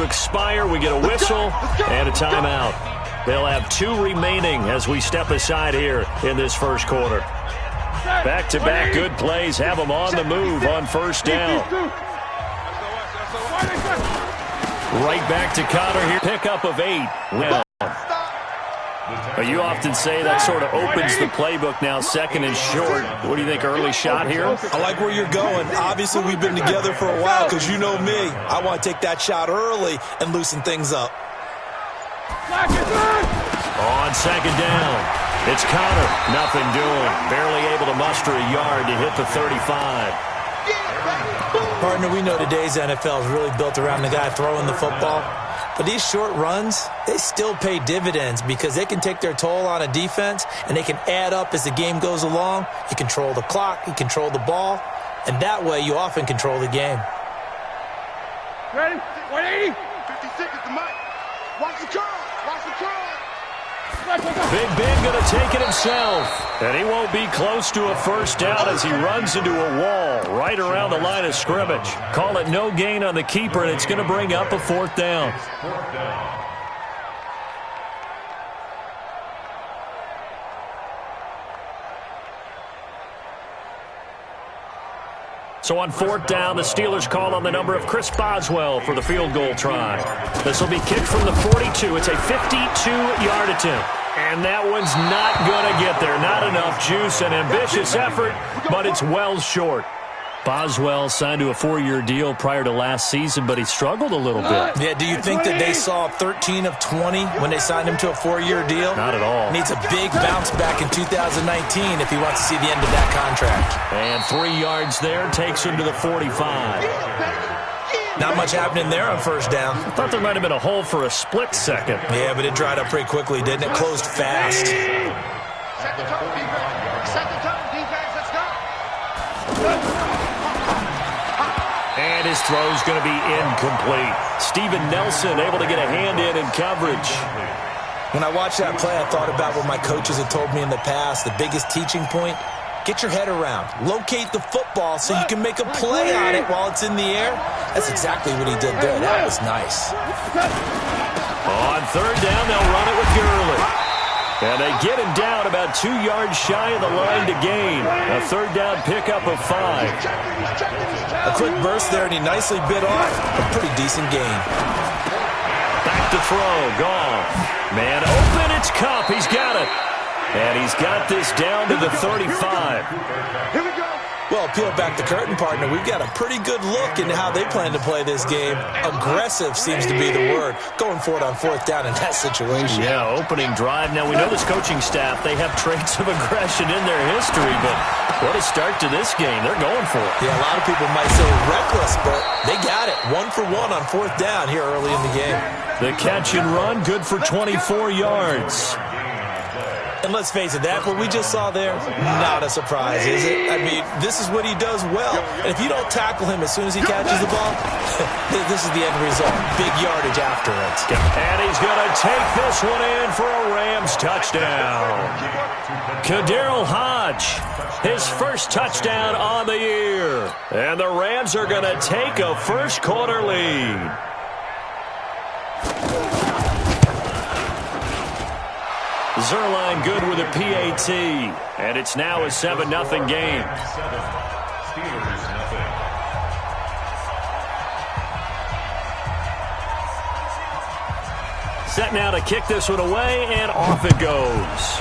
to expire. We get a whistle and a timeout. They'll have 2 remaining as we step aside here in this first quarter. Back-to-back good plays have them on the move on first down. Right back to Connor here. Pickup of 8. Well, you often say that sort of opens the playbook now, second and short. What do you think, early shot here? I like where you're going. Obviously, we've been together for a while because you know me. I want to take that shot early and loosen things up. On second down, it's Connor. Nothing doing. Barely able to muster a yard to hit the 35. Partner, we know today's NFL is really built around the guy throwing the football. But these short runs, they still pay dividends because they can take their toll on a defense and they can add up as the game goes along. You control the clock, you control the ball, and that way you often control the game. Ready? 180. 50 seconds to Mike. Watch the curl. Watch the curl. Big Ben going to take it himself. And he won't be close to a first down as he runs into a wall right around the line of scrimmage. Call it no gain on the keeper, and it's going to bring up a 4th down. So on 4th down, the Steelers call on the number of Chris Boswell for the field goal try. This will be kicked from the 42. It's a 52-yard attempt. And that one's not going to get there. Not enough juice, an ambitious effort, but it's well short. Boswell signed to a 4-year deal prior to last season, but he struggled a little bit. Yeah, do you think that they saw 13 of 20 when they signed him to a 4-year deal? Not at all. Needs a big bounce back in 2019 if he wants to see the end of that contract. And 3 yards there takes him to the 45. Not much happening there on first down. I thought there might have been a hole for a split second. Yeah, but it dried up pretty quickly, didn't it? Closed fast. Set the tone, defense. Set the tone, defense. Let's go. And his throw's going to be incomplete. Steven Nelson able to get a hand in coverage. When I watched that play, I thought about what my coaches had told me in the past. The biggest teaching point, get your head around. Locate the football so you can make a play on it while it's in the air. That's exactly what he did there. That was nice. On 3rd down, they'll run it with Gurley. And they get him down about 2 yards shy of the line to gain. A 3rd down pickup of 5. A quick burst there, and he nicely bit off a pretty decent gain. Back to throw. Gone. Man open. It's Kupp. He's got it. And he's got this down to the 35. Here we go. Well, peel back the curtain, partner. We've got a pretty good look into how they plan to play this game. Aggressive seems to be the word. Going for it on 4th down in that situation. Yeah, opening drive. Now, we know this coaching staff, they have traits of aggression in their history, but what a start to this game. They're going for it. Yeah, a lot of people might say reckless, but they got it. 1 for 1 on 4th down here early in the game. The catch and run, good for 24 yards. And let's face it, that what we just saw there, not a surprise, is it? I mean, this is what he does well. And if you don't tackle him as soon as he catches the ball, this is the end result. Big yardage after it. And he's going to take this one in for a Rams touchdown. Kadarrell Hodge, his first touchdown on the year. And the Rams are going to take a first quarter lead. Zerline good with a PAT, and it's now a 7-0 game. Set now to kick this one away, and off it goes.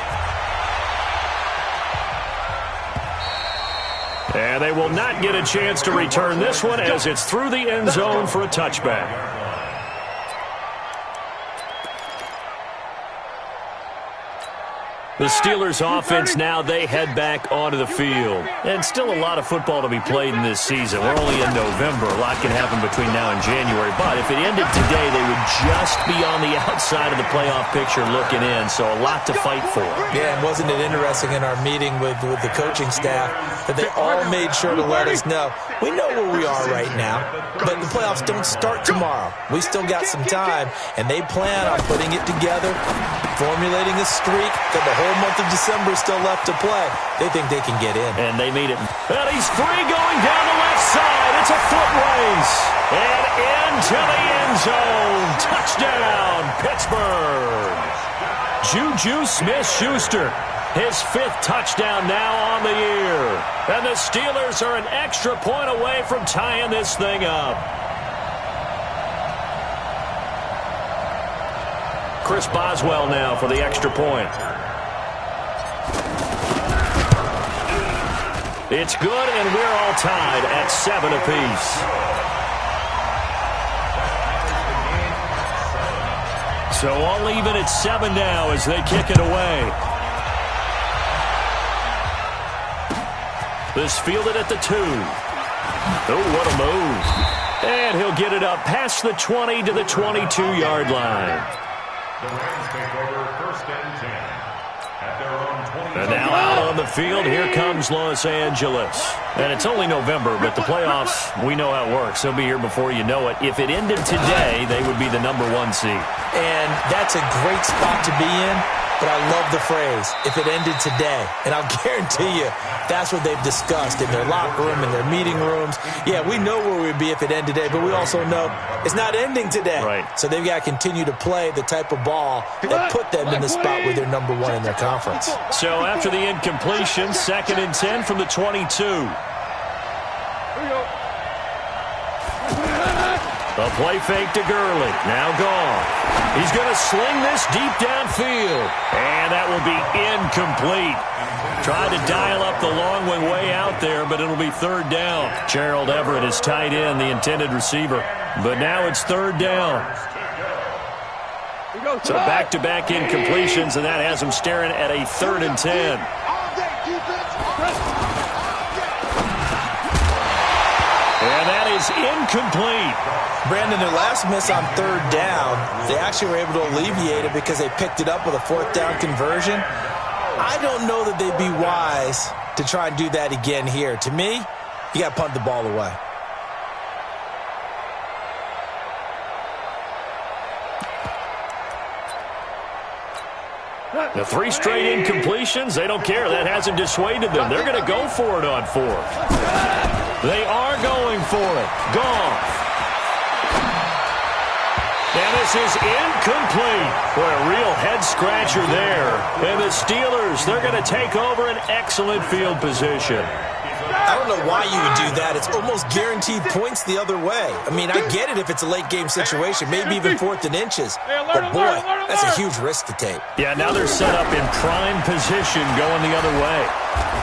And they will not get a chance to return this one as it's through the end zone for a touchback. The Steelers offense now, they head back onto the field. And still a lot of football to be played in this season. We're only in November. A lot can happen between now and January. But if it ended today, they would just be on the outside of the playoff picture looking in. So a lot to fight for. Yeah, and wasn't it interesting in our meeting with the coaching staff that they all made sure to let us know, we know where we are right now, but the playoffs don't start tomorrow. We still got some time, and they plan on putting it together, formulating a streak that the whole month of December still left to play. They think they can get in. And they mean it. And he's free going down the left side. It's a foot race. And into the end zone. Touchdown, Pittsburgh. Juju Smith-Schuster, his 5th touchdown now on the year. And the Steelers are an extra point away from tying this thing up. Chris Boswell now for the extra point. It's good, and we're all tied at 7 apiece. So all even at 7 now as they kick it away. This fielded at the 2. Oh, what a move. And he'll get it up past the 20 to the 22-yard line. The Rams take over 1st and 10 at their own 20. And now out on the field, here comes Los Angeles. And it's only November, but the playoffs, we know how it works. They'll be here before you know it. If it ended today, they would be the #1 seed. And that's a great spot to be in, but I love the phrase, if it ended today. And I'll guarantee you, that's what they've discussed in their locker room, in their meeting rooms. Yeah, we know where we'd be if it ended today, but we also know it's not ending today. Right. So they've got to continue to play the type of ball that put them in the spot where they're #1 in their conference. So after the incompletion, 2nd and 10 from the 22. A play fake to Gurley. Now gone. He's going to sling this deep downfield. And that will be incomplete. Tried to dial up the long way out there, but it'll be 3rd down. Gerald Everett is tight end, the intended receiver. But now it's 3rd down. So back-to-back incompletions, and that has him staring at a 3rd and 10. And that is incomplete. Brandon, their last miss on 3rd down, they actually were able to alleviate it because they picked it up with a 4th down conversion. I don't know that they'd be wise to try and do that again here. To me, you got to punt the ball away. The 3 straight incompletions, they don't care. That hasn't dissuaded them. They're going to go for it on 4th. They are going for it. Goff. And this is incomplete. Boy, a real head-scratcher there. And the Steelers, they're going to take over an excellent field position. I don't know why you would do that. It's almost guaranteed points the other way. I mean, I get it if it's a late-game situation, maybe even 4th and inches. But, boy, that's a huge risk to take. Yeah, now they're set up in prime position going the other way.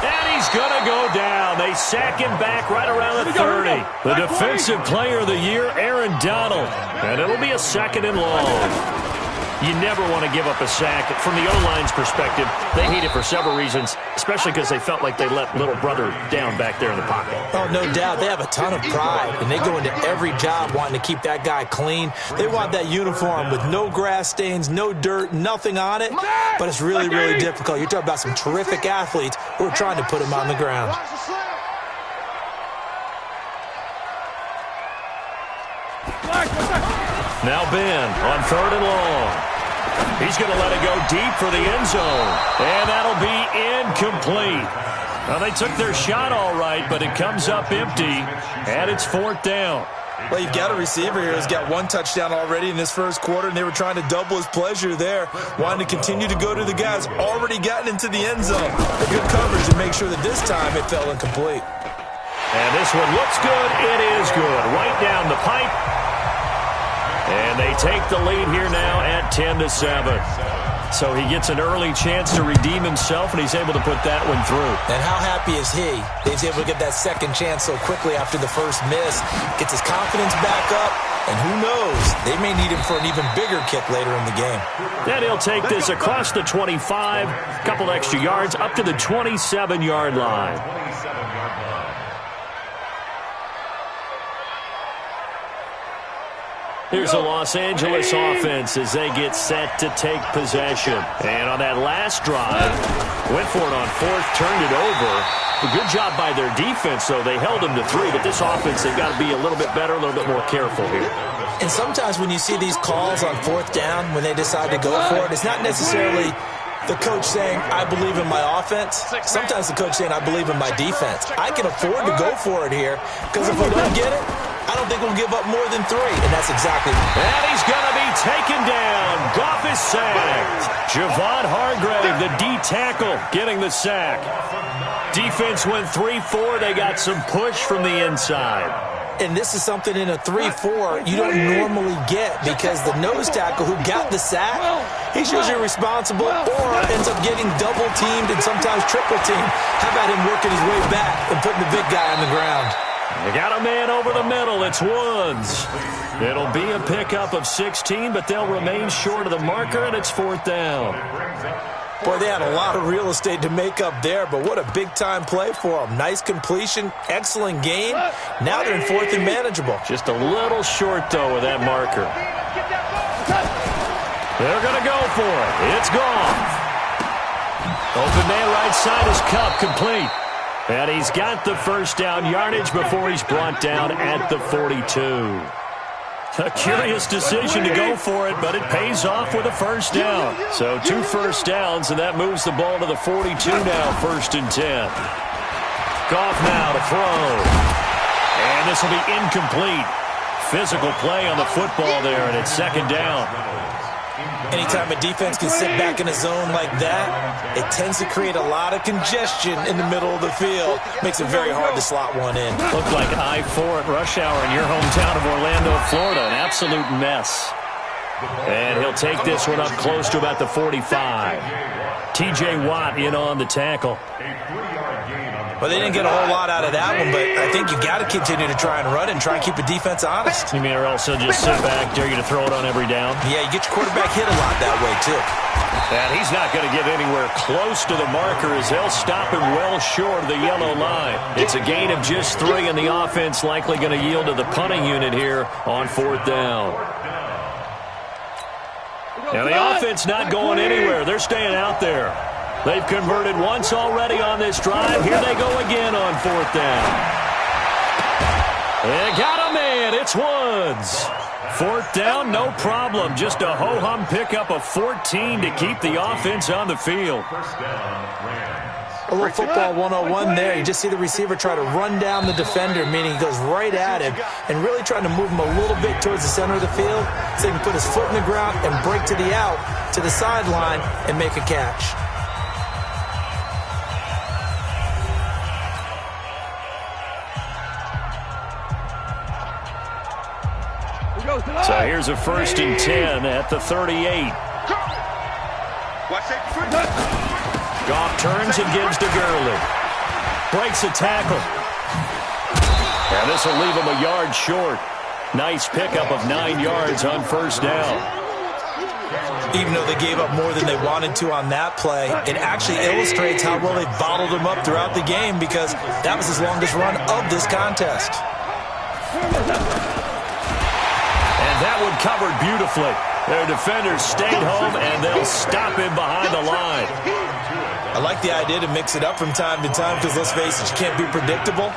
And he's going to go down. They sack him back right around the 30. The Defensive Player of the Year, Aaron Donald. And it'll be a 2nd and long. You never want to give up a sack. From the O-line's perspective, they hate it for several reasons, especially because they felt like they let little brother down back there in the pocket. Oh, no doubt. They have a ton of pride, and they go into every job wanting to keep that guy clean. They want that uniform with no grass stains, no dirt, nothing on it. But it's really, really difficult. You're talking about some terrific athletes who are trying to put him on the ground. Now Ben on 3rd and long. He's going to let it go deep for the end zone. And that'll be incomplete. Well, they took their shot all right, but it comes up empty. And it's 4th down. Well, you've got a receiver here who's got 1 touchdown already in this 1st quarter, and they were trying to double his pleasure there, wanting to continue to go to the guys already gotten into the end zone. A good coverage to make sure that this time it fell incomplete. And this one looks good. It is good. Right down the pipe. And they take the lead here now at 10-7. So he gets an early chance to redeem himself, and he's able to put that one through. And how happy is he that he's able to get that 2nd chance so quickly after the 1st miss, gets his confidence back up, and who knows, they may need him for an even bigger kick later in the game. Then he'll take this across the 25, a couple extra yards, up to the 27-yard line. Here's the Los Angeles offense as they get set to take possession. And on that last drive, went for it on 4th, turned it over. A good job by their defense, though. They held them to 3, but this offense, they've got to be a little bit better, a little bit more careful here. And sometimes when you see these calls on 4th down, when they decide to go for it, it's not necessarily the coach saying, I believe in my offense. Sometimes the coach saying, I believe in my defense. I can afford to go for it here because if we don't get it, I don't think we'll give up more than 3. And that's exactly. And he's going to be taken down. Goff is sacked. Javon Hargrave, the D tackle, getting the sack. Defense went 3-4. They got some push from the inside. And this is something in a 3-4 you don't normally get because the nose tackle who got the sack, he's usually responsible or ends up getting double-teamed and sometimes triple-teamed. How about him working his way back and putting the big guy on the ground? They got a man over the middle. It's Woods. It'll be a pickup of 16, but they'll remain short of the marker, and it's 4th down. Boy, they had a lot of real estate to make up there, but what a big-time play for them. Nice completion, excellent game. Now they're in 4th and manageable. Just a little short, though, with that marker. They're going to go for it. It's gone. Open man right side is Cup, complete. And he's got the first down yardage before he's brought down at the 42. A curious decision to go for it, but it pays off with a first down. So 2 first downs, and that moves the ball to the 42 now, 1st and 10. Goff now to throw. And this will be incomplete. Physical play on the football there, and it's 2nd down. Anytime a defense can sit back in a zone like that, it tends to create a lot of congestion in the middle of the field. Makes it very hard to slot one in. Looked like I-4 at rush hour in your hometown of Orlando, Florida. An absolute mess. And he'll take this one up close to about the 45. T.J. Watt in on the tackle. Well, they didn't get a whole lot out of that one, but I think you got to continue to try and run and try and keep a defense honest. You mean or else he'll just sit back, dare you to throw it on every down? Yeah, you get your quarterback hit a lot that way, too. And he's not going to get anywhere close to the marker as they'll stop him well short of the yellow line. It's a gain of just 3, and the offense likely going to yield to the punting unit here on 4th down. And the offense not going anywhere. They're staying out there. They've converted once already on this drive. Here they go again on 4th down. They got a man. It's Woods. 4th down, no problem. Just a ho-hum pickup of 14 to keep the offense on the field. A little football 101 there. You just see the receiver try to run down the defender, meaning he goes right at him and really trying to move him a little bit towards the center of the field so he can put his foot in the ground and break to the out, to the sideline, and make a catch. So here's a 1st and 10 at the 38. Goff turns and gives to Gurley. Breaks a tackle. And this will leave him a yard short. Nice pickup of 9 yards on 1st down. Even though they gave up more than they wanted to on that play, it actually illustrates how well they bottled him up throughout the game because that was his longest run of this contest. That one covered beautifully. Their defenders stayed home, and they'll stop him behind the line. I like the idea to mix it up from time to time because, let's face it, you can't be predictable.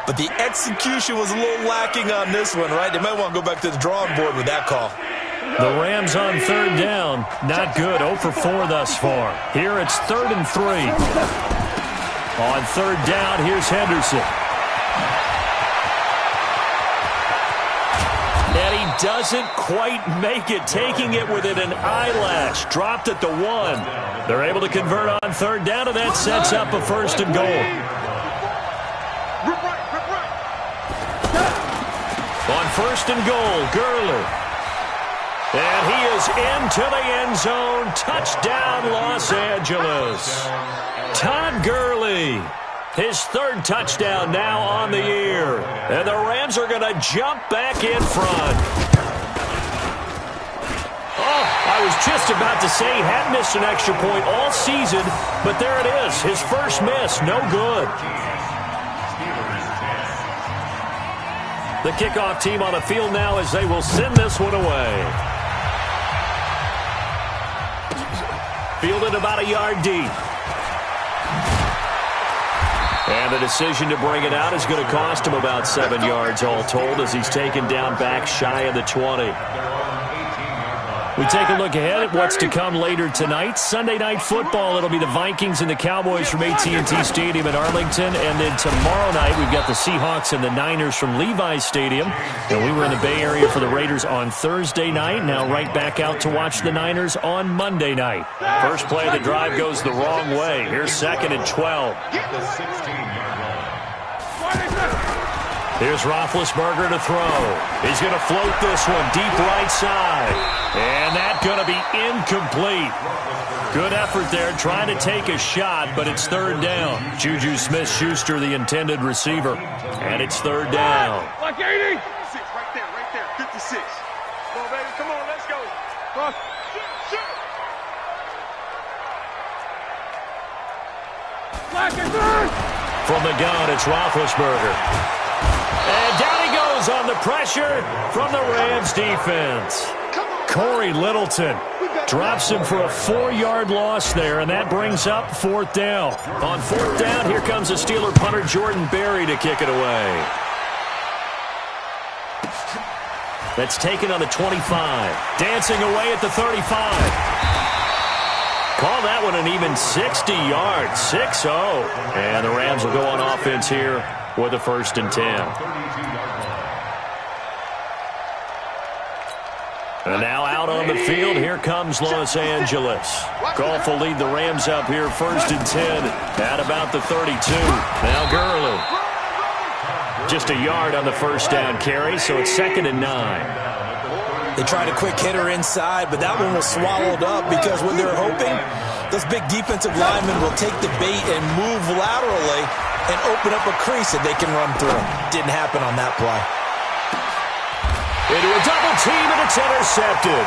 But the execution was a little lacking on this one, right? They might want to go back to the drawing board with that call. The Rams on 3rd down. Not good. 0 for 4 thus far. Here it's 3rd and 3. On 3rd down, here's Henderson. And he doesn't quite make it, taking it within an eyelash. Dropped at the 1. They're able to convert on 3rd down, and that sets up a 1st and goal. On 1st and goal, Gurley. And he is into the end zone. Touchdown, Los Angeles. Todd Gurley. His 3rd touchdown now on the year. And the Rams are going to jump back in front. Oh, I was just about to say he had missed an extra point all season, but there it is. His first miss, no good. The kickoff team on the field now as they will send this one away. Fielded about a yard deep. And the decision to bring it out is going to cost him about 7 yards all told as he's taken down back shy of the 20. We take a look ahead at what's to come later tonight. Sunday Night Football, it'll be the Vikings and the Cowboys from AT&T Stadium in Arlington. And then tomorrow night, we've got the Seahawks and the Niners from Levi's Stadium. And we were in the Bay Area for the Raiders on Thursday night. Now right back out to watch the Niners on Monday night. First play of the drive goes the wrong way. Here's 2nd and 12. Here's Roethlisberger to throw. He's going to float this one deep right side. And that's going to be incomplete. Good effort there, trying to take a shot, but it's 3rd down. Juju Smith-Schuster, the intended receiver. And it's 3rd down. Like 80. 56, right there, 56. Come on, baby, come on, let's go. Cross. Shoot. Black and third. From the gun, it's Roethlisberger. And down he goes on the pressure from the Rams defense. Corey Littleton drops him for a 4-yard loss there, and that brings up 4th down. On 4th down, here comes the Steeler punter Jordan Berry to kick it away. That's taken on the 25. Dancing away at the 35. Call that one an even 60 yards, 6-0. And the Rams will go on offense here with a 1st and 10. And now out on the field, here comes Los Angeles. Goff will lead the Rams up here, 1st and 10 at about the 32. Now Gurley. Just a yard on the 1st down carry, so it's 2nd and 9. They tried a quick hitter inside, but that one was swallowed up because when they're hoping, those big defensive linemen will take the bait and move laterally and open up a crease that they can run through. Didn't happen on that play. Into a double team, and it's intercepted.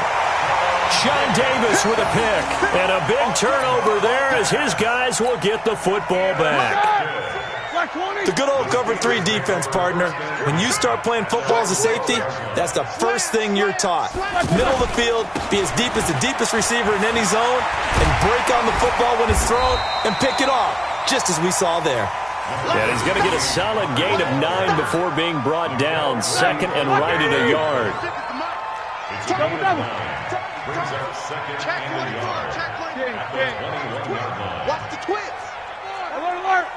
Sean Davis with a pick. And a big turnover there as his guys will get the football back. The good old cover 3 defense, partner. When you start playing football as a safety, that's the first thing you're taught. Middle of the field, be as deep as the deepest receiver in any zone, and break on the football when it's thrown and pick it off, just as we saw there. And he's going to get a solid gain of 9 before being brought down. 2nd and right at a yard. Double. Brings up 2nd and a yard. Watch the twist. Alert.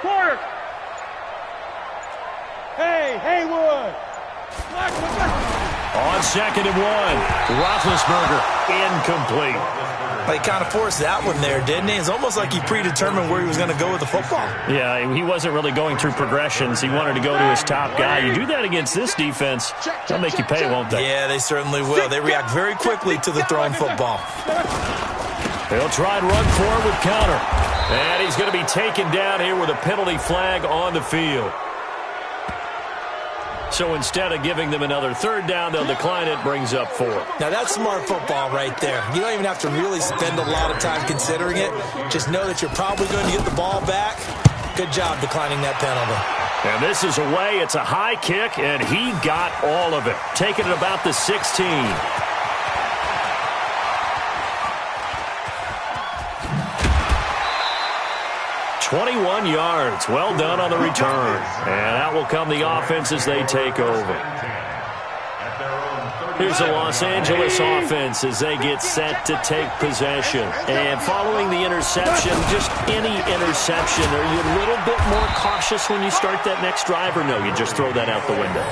Quarter. Hey, Haywood. On 2nd and 1, Roethlisberger incomplete. He kind of forced that one there, didn't he? It's almost like he predetermined where he was going to go with the football. Yeah, he wasn't really going through progressions. He wanted to go to his top guy. You do that against this defense, they'll make you pay, won't they? Yeah, they certainly will. They react very quickly to the thrown football. He'll try and run forward with counter. And he's going to be taken down here with a penalty flag on the field. So instead of giving them another 3rd down, they'll decline it, brings up 4. Now that's smart football right there. You don't even have to really spend a lot of time considering it. Just know that you're probably going to get the ball back. Good job declining that penalty. And this is away. It's a high kick, and he got all of it. Taking it about the 16. 21 yards. Well done on the return. And out will come the offense as they take over. Here's the Los Angeles offense as they get set to take possession. And following the interception, just any interception, are you a little bit more cautious when you start that next drive, or no, you just throw that out the window?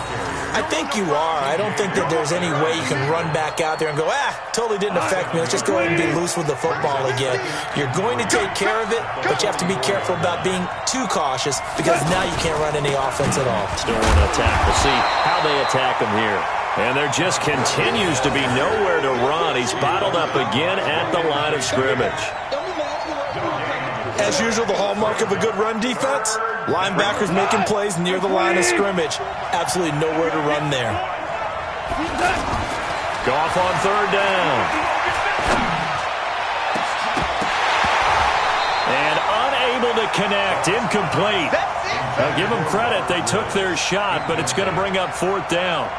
I think you are. I don't think that there's any way you can run back out there and go, totally didn't affect me. Let's just go ahead and be loose with the football again. You're going to take care of it, but you have to be careful about being too cautious because now you can't run any offense at all. Still want to attack. We'll see how they attack him here. And there just continues to be nowhere to run. He's bottled up again at the line of scrimmage. As usual, the hallmark of a good run defense, linebackers making plays near the line of scrimmage. Absolutely nowhere to run there. Goff on 3rd down. And unable to connect, incomplete. Now give them credit, they took their shot, but it's going to bring up 4th down.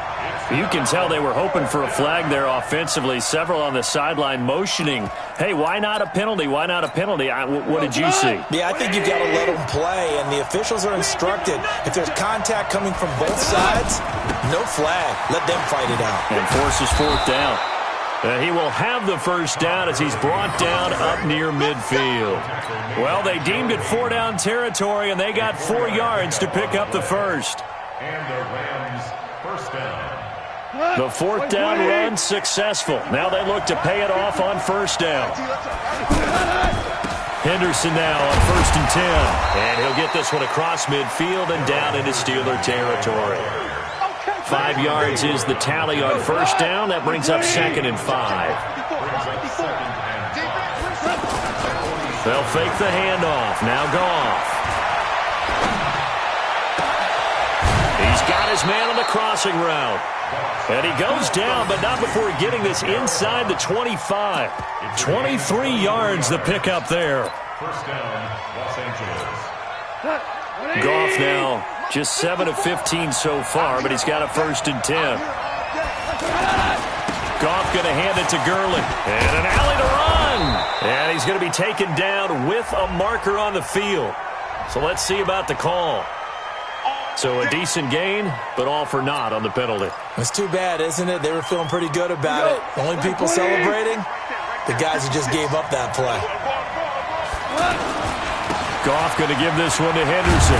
You can tell they were hoping for a flag there offensively. Several on the sideline motioning, hey, why not a penalty? Why not a penalty? What did you see? Yeah, I think you've got to let them play, and the officials are instructed. If there's contact coming from both sides, No flag. Let them fight it out. And forces fourth down. He will have the first down as he's brought down up near midfield. Well, they deemed it 4-down territory, and they got 4 yards to pick up the first. And the Rams first down. The fourth down run successful. Now they look to pay it off on first down. Henderson now on 1st and 10. And he'll get this one across midfield and down into Steeler territory. 5 yards is the tally on first down. That brings up 2nd and 5. They'll fake the handoff. Now Goff. He's got his man on the crossing route. And he goes down, but not before getting this inside the 25. 23 yards the pickup there. First down, Los Angeles. Goff now just 7 of 15 so far, but he's got a 1st and 10. Goff going to hand it to Gurley. And an alley to run. And he's going to be taken down with a marker on the field. So let's see about the call. So a decent gain, but all for naught on the penalty. It's too bad, isn't it? They were feeling pretty good about it. Only people celebrating, the guys who just gave up that play. Goff going to give this one to Henderson.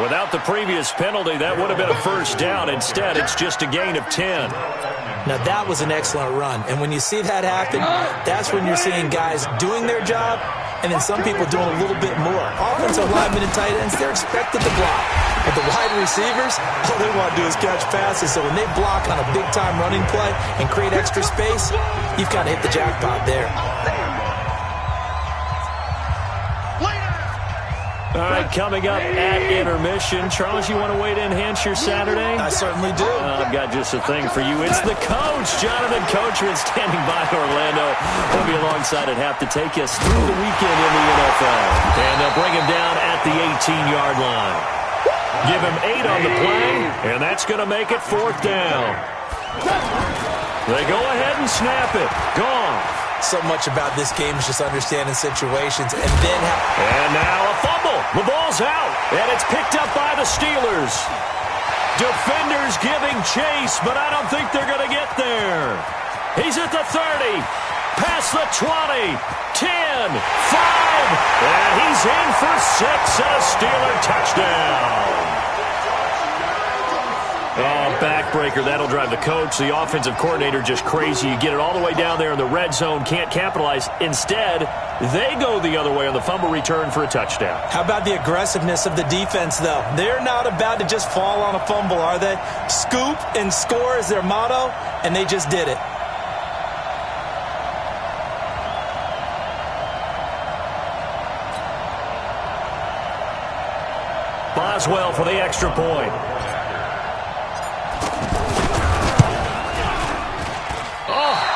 Without the previous penalty, that would have been a first down. Instead, it's just a gain of 10. Now, that was an excellent run. And when you see that happen, that's when you're seeing guys doing their job and then some people doing a little bit more. Offensive linemen and tight ends, they're expected to block. But the wide receivers, all they want to do is catch passes. So when they block on a big-time running play and create extra space, you've kind of hit the jackpot there. All right, coming up at intermission. Charles, you want to wait to enhance your Saturday? I certainly do. I've got just a thing for you. It's the coach, Jonathan Coachman, standing by Orlando. He'll be alongside at half to take us through the weekend in the NFL. And they'll bring him down at the 18-yard line. Give him 8 on the play, and that's going to make it 4th down. They go ahead and snap it. Gone. So much about this game is just understanding situations and then... And now a fumble. The ball's out, and it's picked up by the Steelers. Defenders giving chase, but I don't think they're going to get there. He's at the 30, past the 20, 10, 5, and he's in for 6 and a Steeler touchdown. Oh, backbreaker. That'll drive the coach, the offensive coordinator, just crazy. You get it all the way down there in the red zone, can't capitalize. Instead, they go the other way on the fumble return for a touchdown. How about the aggressiveness of the defense, though? They're not about to just fall on a fumble, are they? Scoop and score is their motto, and they just did it. Boswell for the extra point.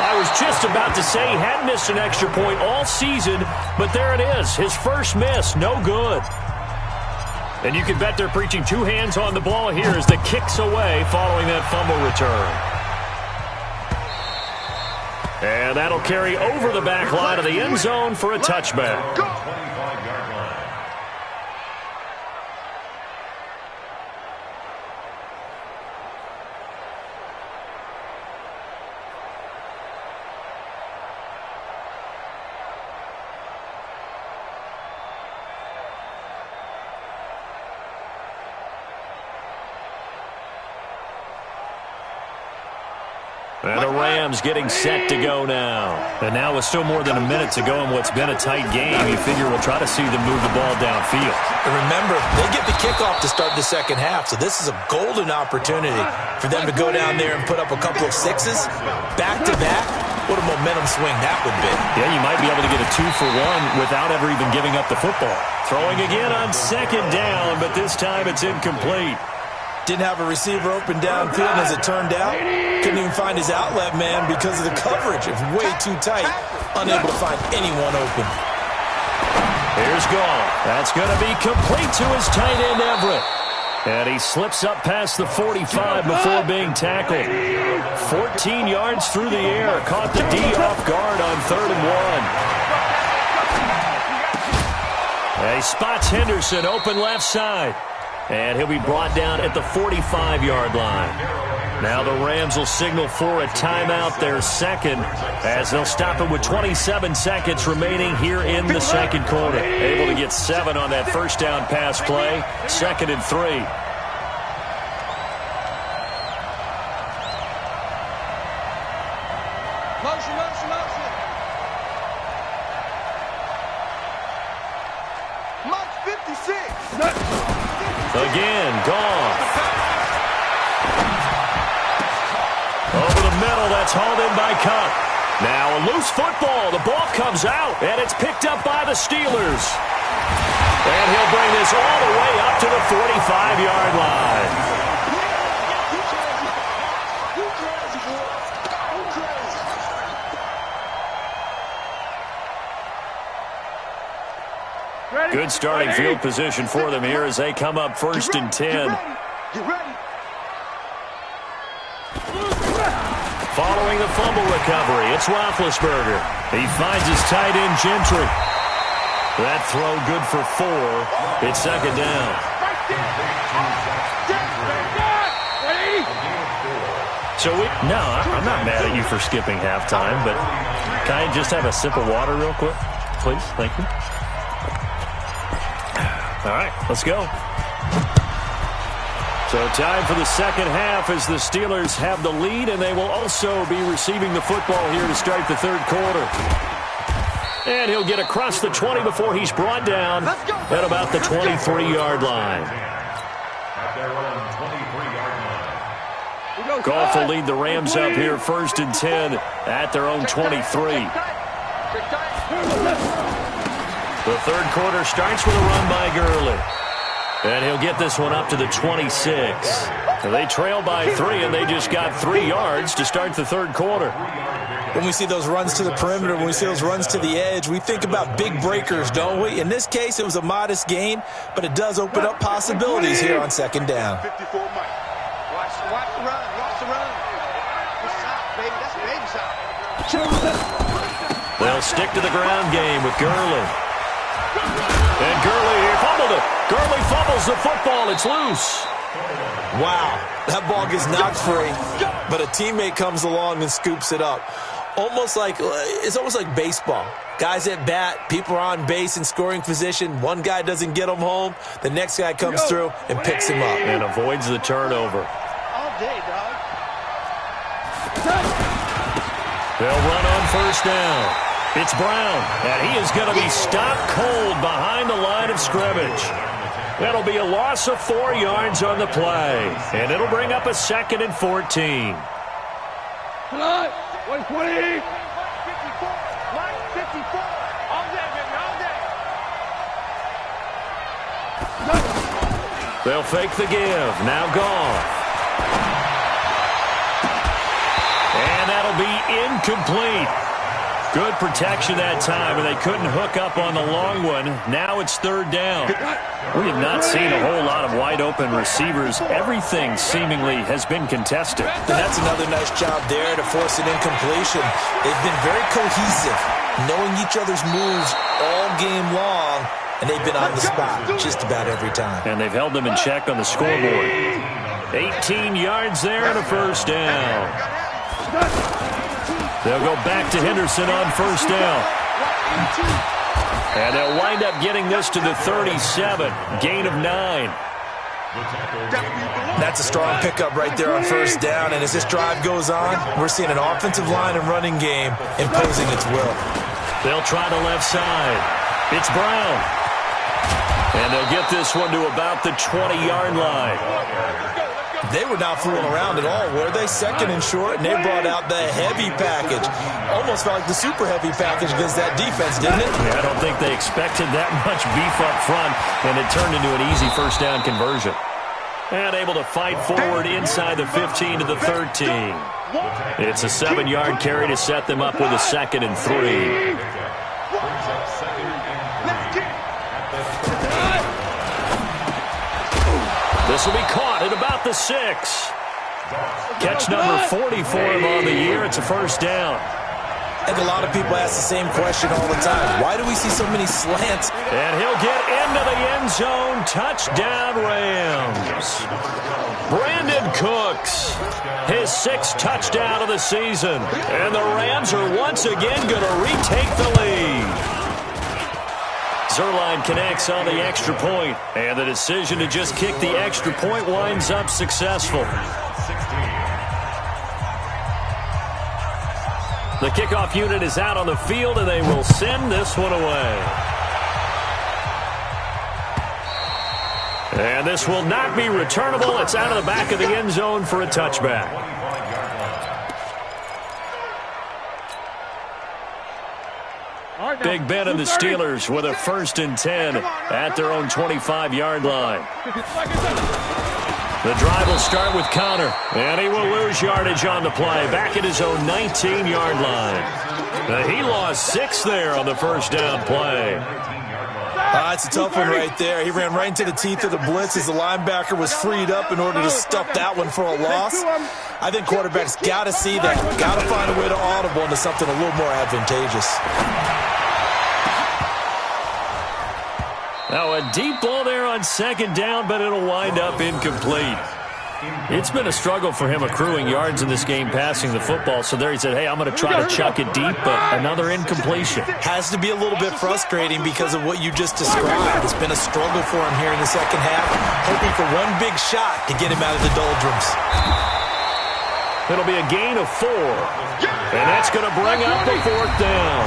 I was just about to say he hadn't missed an extra point all season, but there it is. His first miss, no good. And you can bet they're preaching 2 hands on the ball here as the kick's away following that fumble return. And that'll carry over the back line of the end zone for a touchback. 25-yard line. And the Rams getting set to go now. And now with still more than a minute to go in what's been a tight game, you figure we'll try to see them move the ball downfield. And remember, they get the kickoff to start the second half, so this is a golden opportunity for them to go down there and put up a couple of 6s back-to-back. What a momentum swing that would be. Yeah, you might be able to get a 2-for-1 without ever even giving up the football. Throwing again on 2nd down, but this time it's incomplete. Didn't have a receiver open downfield, as it turned out. Couldn't even find his outlet man because of the coverage. It was way too tight. Unable to find anyone open. Here's Goff. That's going to be complete to his tight end, Everett. And he slips up past the 45 before being tackled. 14 yards through the air. Caught the D off guard on 3rd and 1. He spots Henderson open left side. And he'll be brought down at the 45-yard line. Now the Rams will signal for a timeout, their second, as they'll stop it with 27 seconds remaining here in the second quarter. Able to get 7 on that first down pass play. 2nd and 3. Motion, motion, motion. March 56. Again, gone. Over the middle, that's hauled in by Cup. Now a loose football. The ball comes out, and it's picked up by the Steelers. And he'll bring this all the way up to the 45-yard line. Good starting field position for them here as they come up 1st and 10. Get ready. Following the fumble recovery, it's Roethlisberger. He finds his tight end, Gentry. That throw good for 4. It's 2nd down. So I'm not mad at you for skipping halftime, but can I just have a sip of water real quick, please? Thank you. All right, let's go. So time for the second half as the Steelers have the lead, and they will also be receiving the football here to start the third quarter. And he'll get across the 20 before he's brought down at about the 23-yard line. Goff will lead the Rams up here 1st and 10 at their own 23. The third quarter starts with a run by Gurley. And he'll get this one up to the 26. So they trail by 3, and they just got 3 yards to start the third quarter. When we see those runs to the perimeter, when we see those runs to the edge, we think about big breakers, don't we? In this case, it was a modest gain, but it does open up possibilities here on 2nd down. 54 Mike. Watch the run. Watch the run. That's shot, baby. That's baby shot. They'll stick to the ground game with Gurley. And Gurley, he fumbled it. Gurley fumbles the football. It's loose. Wow, that ball gets knocked free, but a teammate comes along and scoops it up. It's almost like baseball. Guys at bat, people are on base in scoring position. One guy doesn't get him home. The next guy comes through and picks him up. And avoids the turnover. All day, dog. They'll run on 1st down. It's Brown, and he is going to be stopped cold behind the line of scrimmage. That'll be a loss of 4 yards on the play, and it'll bring up a 2nd and 14. Come on, 120. 54, Mike, 54. All day, baby, all day. They'll fake the give. Now Goff. And that'll be incomplete. Good protection that time, and they couldn't hook up on the long one. Now it's 3rd down. We have not seen a whole lot of wide-open receivers. Everything seemingly has been contested. And that's another nice job there to force an incompletion. They've been very cohesive, knowing each other's moves all game long, and they've been on the spot just about every time. And they've held them in check on the scoreboard. 18 yards there and a 1st down. They'll go back to Henderson on 1st down. And they'll wind up getting this to the 37. Gain of 9. That's a strong pickup right there on 1st down. And as this drive goes on, we're seeing an offensive line and running game imposing its will. They'll try the left side. It's Brown. And they'll get this one to about the 20-yard line. They were not fooling around at all, were they? 2nd and short, and they brought out the heavy package. Almost felt like the super heavy package against that defense, didn't it? Yeah, I don't think they expected that much beef up front, and it turned into an easy 1st down conversion. And able to fight forward inside the 15 to the 13. It's a 7-yard carry to set them up with a 2nd and 3. This will be caught at about the 6. Catch number 40 for him on the year. It's a 1st down. I think a lot of people ask the same question all the time. Why do we see so many slants? And he'll get into the end zone. Touchdown, Rams. Brandon Cooks, his 6th touchdown of the season. And the Rams are once again going to retake the lead. Zerline connects on the extra point, and the decision to just kick the extra point winds up successful. The kickoff unit is out on the field, and they will send this one away. And this will not be returnable. It's out of the back of the end zone for a touchback. Big Ben and the Steelers with a 1st and 10 at their own 25-yard line. The drive will start with Connor, and he will lose yardage on the play, back at his own 19-yard line. He lost 6 there on the first down play. It's a tough one right there. He ran right into the teeth of the blitz as the linebacker was freed up in order to stuff that one for a loss. I think quarterbacks got to see that, got to find a way to audible into something a little more advantageous. Now a deep ball there on 2nd down, but it'll wind up incomplete. It's been a struggle for him accruing yards in this game passing the football, so there he said, hey, I'm going to try to chuck it deep, but another incompletion. Has to be a little bit frustrating because of what you just described. It's been a struggle for him here in the second half, hoping for one big shot to get him out of the doldrums. It'll be a gain of 4, and that's going to bring up the 4th down.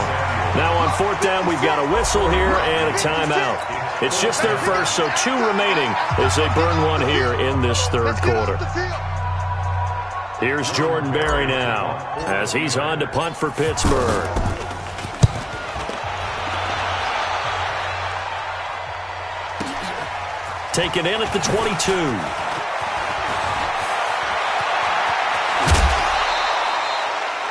Now on 4th down, we've got a whistle here and a timeout. It's just their first, so 2 remaining as they burn one here in this 3rd quarter. Here's Jordan Berry now as he's on to punt for Pittsburgh. Taken in at the 22.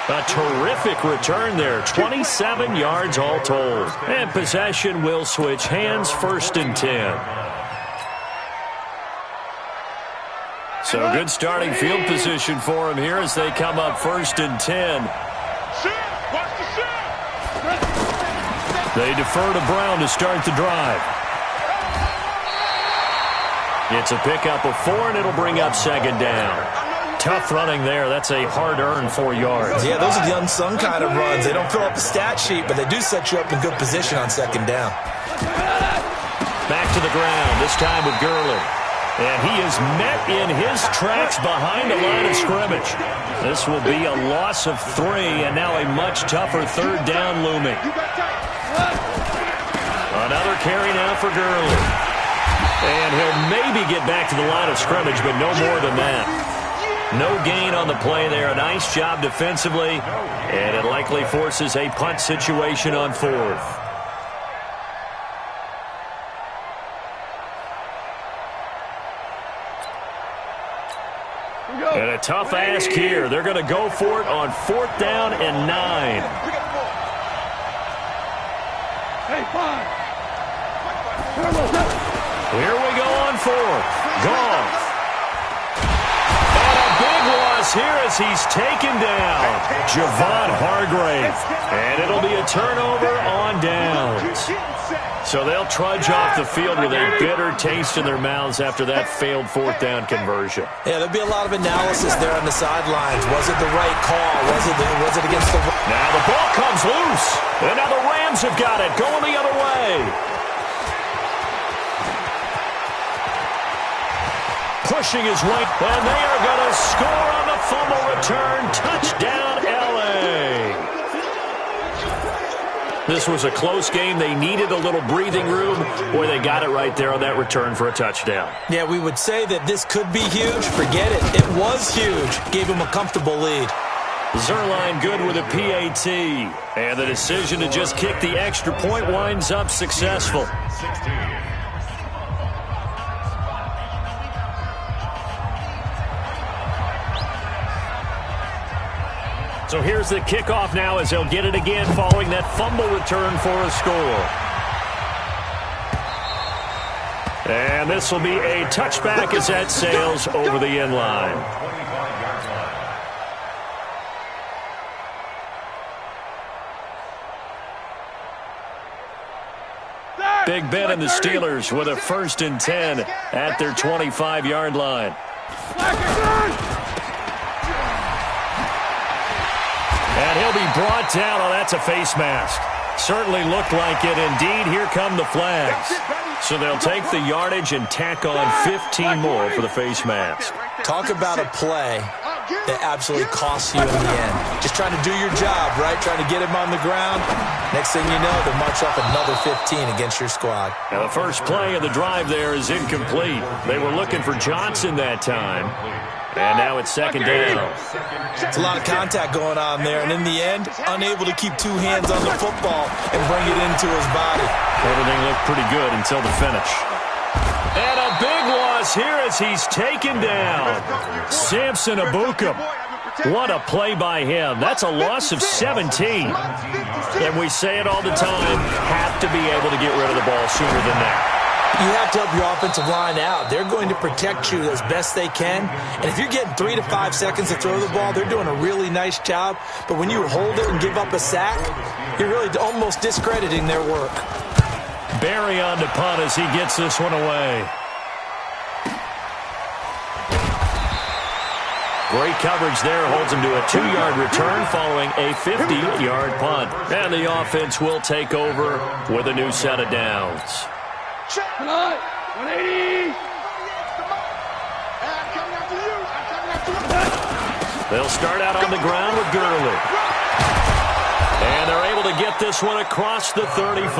A terrific return there, 27 yards all told. And possession will switch hands, 1st and 10. So good starting field position for him here as they come up 1st and 10. They defer to Brown to start the drive. It's a pickup of 4, and it'll bring up 2nd down. Tough running there. That's a hard-earned 4 yards. Yeah, those are the unsung kind of runs. They don't fill up the stat sheet, but they do set you up in good position on 2nd down. Back to the ground, this time with Gurley. And he is met in his tracks behind the line of scrimmage. This will be a loss of 3, and now a much tougher 3rd down looming. Another carry now for Gurley. And he'll maybe get back to the line of scrimmage, but no more than that. No gain on the play there. A nice job defensively, and it likely forces a punt situation on 4th. And a tough ask here. They're going to go for it on 4th down and 9. Here we go on 4th. Goff. Here as he's taken down, Javon Hargrave. And it'll be a turnover on downs. So they'll trudge off the field with a bitter taste in their mouths after that failed 4th down conversion. Yeah, there'll be a lot of analysis there on the sidelines. Was it the right call? Was it against the... Now the ball comes loose. And now the Rams have got it, going the other way. Pushing his way, and they are going to score on the fumble return. Touchdown, L.A. This was a close game. They needed a little breathing room. Boy, they got it right there on that return for a touchdown. Yeah, we would say that this could be huge. Forget it. It was huge. Gave him a comfortable lead. Zerline good with a PAT. And the decision to just kick the extra point winds up successful. So here's the kickoff now as they'll get it again following that fumble return for a score. And this will be a touchback as that sails over the end line. Big Ben and the Steelers with a 1st and 10 at their 25-yard line. And he'll be brought down. Oh, that's a face mask. Certainly looked like it. Indeed, here come the flags. So they'll take the yardage and tack on 15 more for the face mask. Talk about a play that absolutely costs you in the end. Just trying to do your job, right? Trying to get him on the ground. Next thing you know, they'll march off another 15 against your squad. Now, the first play of the drive there is incomplete. They were looking for Johnson that time. And now it's 2nd down. It's a lot of contact going on there, and in the end, unable to keep 2 hands on the football and bring it into his body. Everything looked pretty good until the finish. And a big loss here as he's taken down. Samson Abukum. What a play by him. That's a loss of 17. And we say it all the time, have to be able to get rid of the ball sooner than that. You have to help your offensive line out. They're going to protect you as best they can. And if you're getting 3 to 5 seconds to throw the ball, they're doing a really nice job. But when you hold it and give up a sack, you're really almost discrediting their work. Barry on to punt as he gets this one away. Great coverage there. Holds him to a 2-yard return following a 50-yard punt. And the offense will take over with a new set of downs. 180. They'll start out on the ground with Gurley. And they're able to get this one across the 35.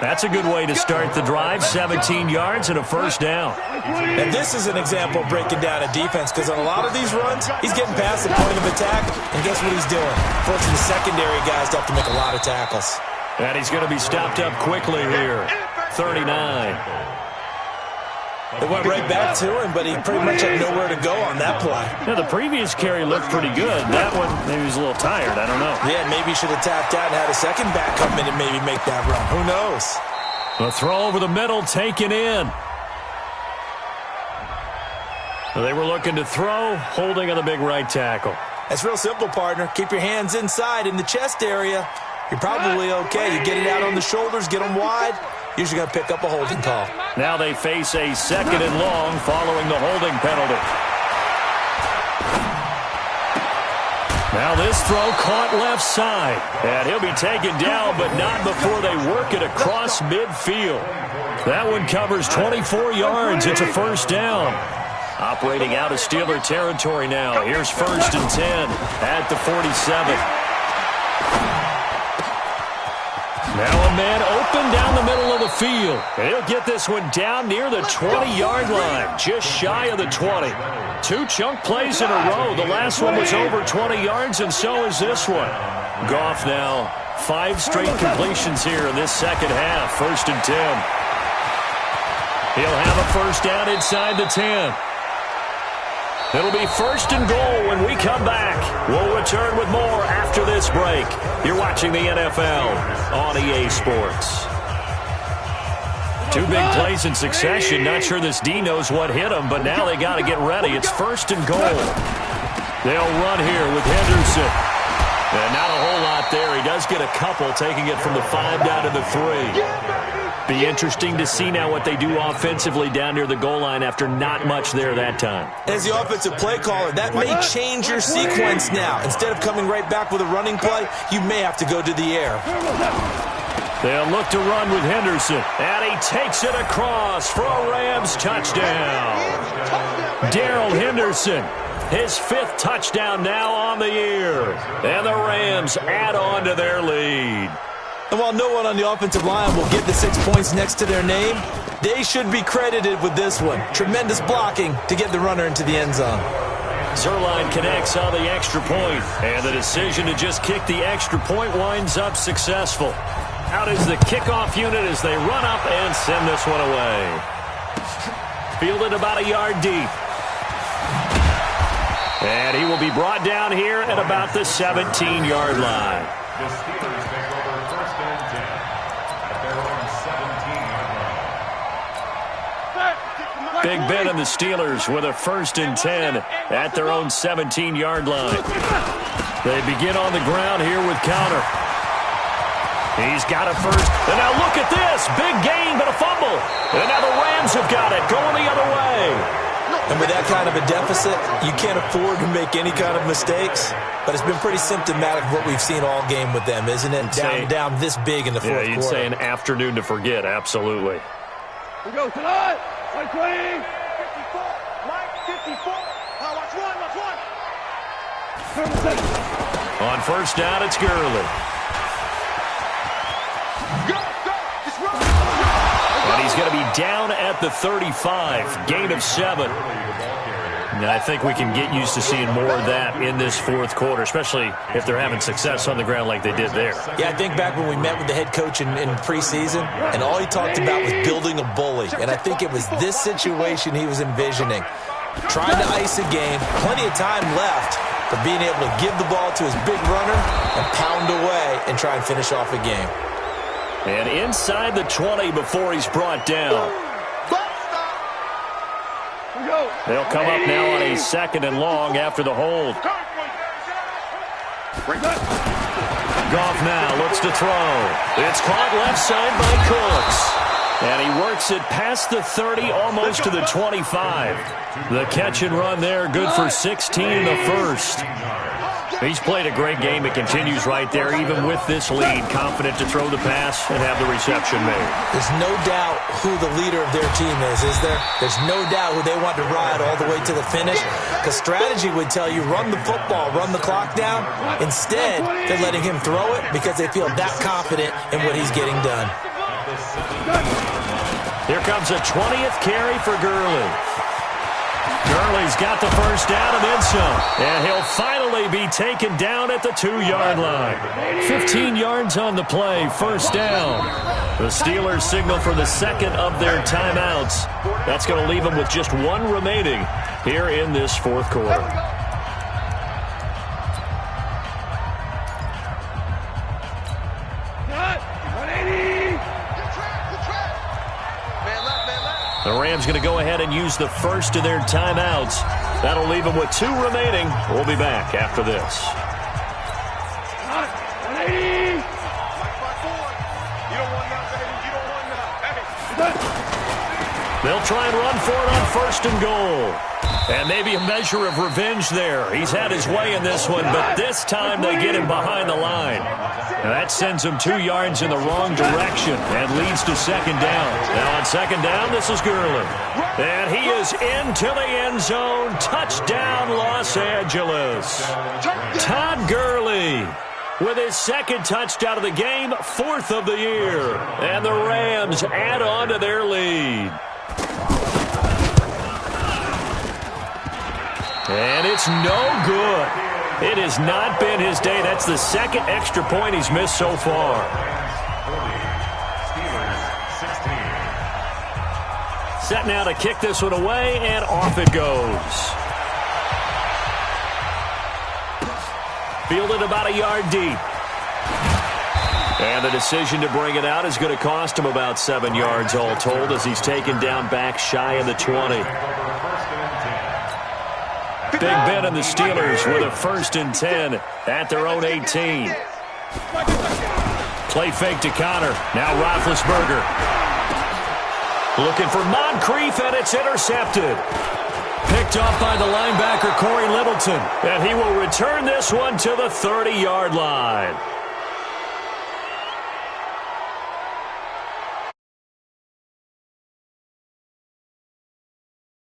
That's a good way to start the drive. 17 yards and a 1st down. And this is an example of breaking down a defense, because on a lot of these runs, he's getting past the point of attack, and guess what he's doing? Forcing the secondary guys to have to make a lot of tackles. And he's going to be stopped up quickly here. 39. It went right back to him, but he pretty much had nowhere to go on that play. Now, the previous carry looked pretty good. That one, maybe he was a little tired. I don't know. Yeah, maybe he should have tapped out and had a second back come in and maybe make that run. Who knows? A throw over the middle taken in. They were looking to throw, holding on the big right tackle. That's real simple, partner. Keep your hands inside in the chest area. You're probably okay. You get it out on the shoulders, get them wide. Usually going to pick up a holding call. Now they face a 2nd and long following the holding penalty. Now this throw caught left side. And he'll be taken down, but not before they work it across midfield. That one covers 24 yards. It's a 1st down. Operating out of Steeler territory now. Here's 1st and 10 at the 47. Now a man open down the middle of the field. And he'll get this one down near the 20-yard line, just shy of the 20. 2 chunk plays in a row. The last one was over 20 yards, and so is this one. Goff now, 5 straight completions here in this 2nd half. 1st and 10. He'll have a 1st down inside the 10. It'll be 1st and goal when we come back. We'll return with more after this break. You're watching the NFL on EA Sports. 2 big plays in succession. Not sure this D knows what hit him, but now they got to get ready. It's 1st and goal. They'll run here with Henderson. And not a whole lot there. He does get a couple, taking it from the 5 down to the 3. Be interesting to see now what they do offensively down near the goal line after not much there that time. As the offensive play caller, that may change your sequence now. Instead of coming right back with a running play, you may have to go to the air. They'll look to run with Henderson. And he takes it across for a Rams touchdown. Darrell Henderson, his 5th touchdown now on the year. And the Rams add on to their lead. And while no one on the offensive line will get the 6 points next to their name, they should be credited with this one. Tremendous blocking to get the runner into the end zone. Zerline connects on the extra point, and the decision to just kick the extra point winds up successful. Out is the kickoff unit as they run up and send this one away. Fielded about a yard deep. And he will be brought down here at about the 17-yard line. The Steelers take over 1st and 10 at their own 17-yard line. Big Ben and the Steelers with a 1st and 10 at their own 17-yard line. They begin on the ground here with Connor. He's got it first. And now look at this. Big gain, but a fumble. And now the Rams have got it, going the other way. And with that kind of a deficit, you can't afford to make any kind of mistakes. But it's been pretty symptomatic of what we've seen all game with them, isn't it? Down this big in the fourth quarter. Yeah, you'd say an afternoon to forget, absolutely. We go tonight. One swing. 54. Mike, 54. Watch one. On first down, it's Gurley. Go. Just run. And he's going to be down at the 35. Gain of 7. And I think we can get used to seeing more of that in this fourth quarter, especially if they're having success on the ground like they did there. Yeah, I think back when we met with the head coach in preseason, and all he talked about was building a bully. And I think it was this situation he was envisioning. Trying to ice a game, plenty of time left, but being able to give the ball to his big runner and pound away and try and finish off a game. And inside the 20 before he's brought down. They'll come up now on a 2nd and long after the hold. Goff now looks to throw. It's caught left side by Cooks. And he works it past the 30, almost to the 25. The catch and run there, good for 16 in the first. He's played a great game. It continues right there, even with this lead. Confident to throw the pass and have the reception made. There's no doubt who the leader of their team is there? There's no doubt who they want to ride all the way to the finish. Because strategy would tell you, run the football, run the clock down. Instead, they're letting him throw it because they feel that confident in what he's getting done. Here comes a 20th carry for Gurley. Gurley's got the first down and then some. And he'll finally be taken down at the 2-yard line. 15 yards on the play, first down. The Steelers signal for the second of their timeouts. That's going to leave them with just one remaining here in this fourth quarter. The Rams going to go ahead and use the first of their timeouts. That'll leave them with 2 remaining. We'll be back after this. They'll try and run for it on 1st and goal. And maybe a measure of revenge there. He's had his way in this one, but this time they get him behind the line. Now that sends him 2 yards in the wrong direction and leads to 2nd down. Now on 2nd down, this is Gurley. And he is into the end zone. Touchdown, Los Angeles. Todd Gurley with his 2nd touchdown of the game, 4th of the year. And the Rams add on to their lead. And it's no good. It has not been his day. That's the 2nd extra point he's missed so far. Set now to kick this one away, and off it goes. Fielded about a yard deep. And the decision to bring it out is going to cost him about 7 yards all told as he's taken down back shy of the 20. Big Ben and the Steelers with a 1st and 10 at their own 18. Play fake to Connor. Now Roethlisberger. Looking for Moncrief, and it's intercepted. Picked off by the linebacker, Corey Littleton. And he will return this one to the 30-yard line.